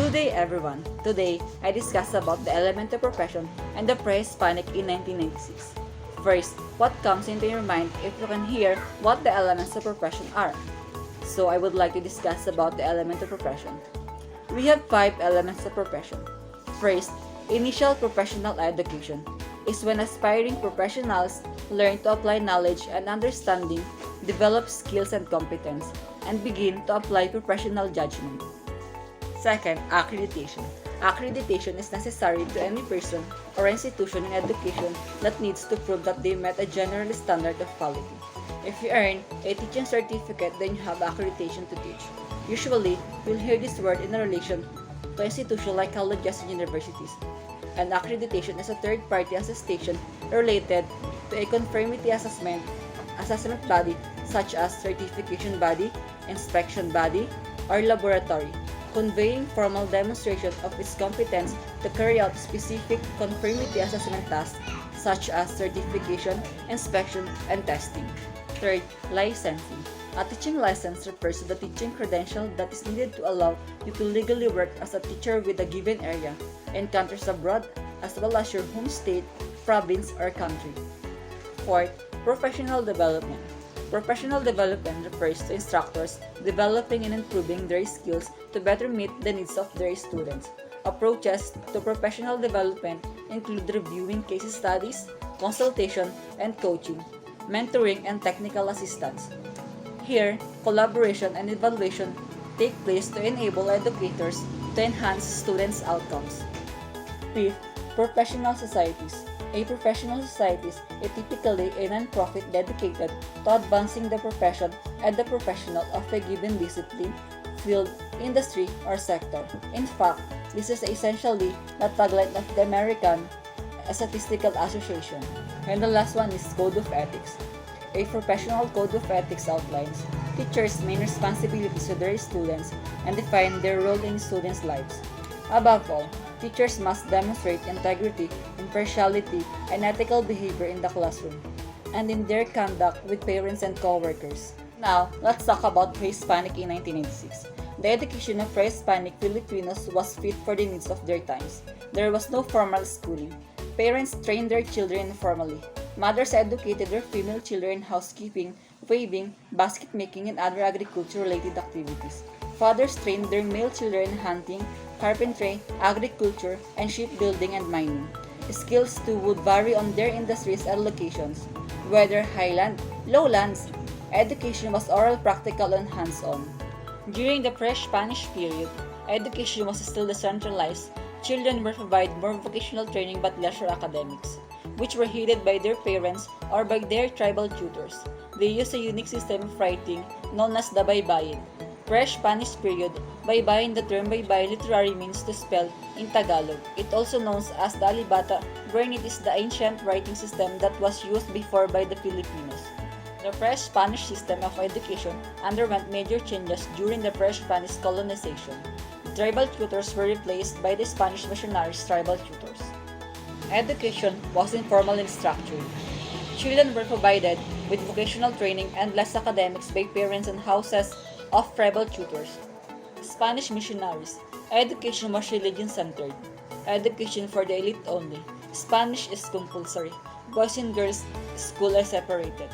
Good day everyone. Today, I discuss about the elemental profession and the pre-Hispanic in 1996. First, what comes into your mind if you can hear what the elements of profession are? So I would like to discuss about the elemental profession. We have 5 elements of profession. First, initial professional education is when aspiring professionals learn to apply knowledge and understanding, develop skills and competence, and begin to apply professional judgment. Second, accreditation. Accreditation is necessary to any person or institution in education that needs to prove that they met a general standard of quality. If you earn a teaching certificate, then you have accreditation to teach. Usually, you'll hear this word in relation to institutions like colleges and universities. And accreditation is a third-party attestation related to a conformity assessment body such as certification body, inspection body, or laboratory, conveying formal demonstration of its competence to carry out specific conformity assessment tasks such as certification, inspection, and testing. Third, licensing. A teaching license refers to the teaching credential that is needed to allow you to legally work as a teacher with a given area in countries abroad as well as your home state, province, or country. Fourth, professional development. Professional development refers to instructors developing and improving their skills to better meet the needs of their students. Approaches to professional development include reviewing case studies, consultation and coaching, mentoring and technical assistance. Here, collaboration and evaluation take place to enable educators to enhance students' outcomes. Fifth, professional societies. A professional society is typically a non-profit dedicated to advancing the profession and the professional of a given discipline, field, industry, or sector. In fact, this is essentially the tagline of the American Statistical Association. And the last one is Code of Ethics. A professional code of ethics outlines teachers' main responsibilities to their students and define their role in students' lives. Above all, teachers must demonstrate integrity, impartiality, and ethical behavior in the classroom, and in their conduct with parents and co-workers. Now, let's talk about pre-Hispanic in 1996. The education of pre-Hispanic Filipinos was fit for the needs of their times. There was no formal schooling. Parents trained their children informally. Mothers educated their female children in housekeeping, weaving, basket making, and other agriculture-related activities. Fathers trained their male children in hunting, carpentry, agriculture, and shipbuilding and mining. Skills too would vary on their industries and locations, whether highland, lowlands. Education was oral, practical, and hands-on. During the pre-Spanish period, education was still decentralized. Children were provided more vocational training but leisure academics, which were headed by their parents or by their tribal tutors. They used a unique system of writing known as the baybayin. Pre-Spanish period, baybayin, the term baybay literally means to spell in Tagalog. It also known as the alibata, wherein it is the ancient writing system that was used before by the Filipinos. The pre-Spanish system of education underwent major changes during the pre-Spanish colonization. Tribal tutors were replaced by the Spanish missionaries' tribal tutors. Education was informal and structured. Children were provided with vocational training and less academics by parents and houses of tribal tutors. Spanish missionaries. Education was religion-centered. Education for the elite only. Spanish is compulsory. Boys and girls school are separated.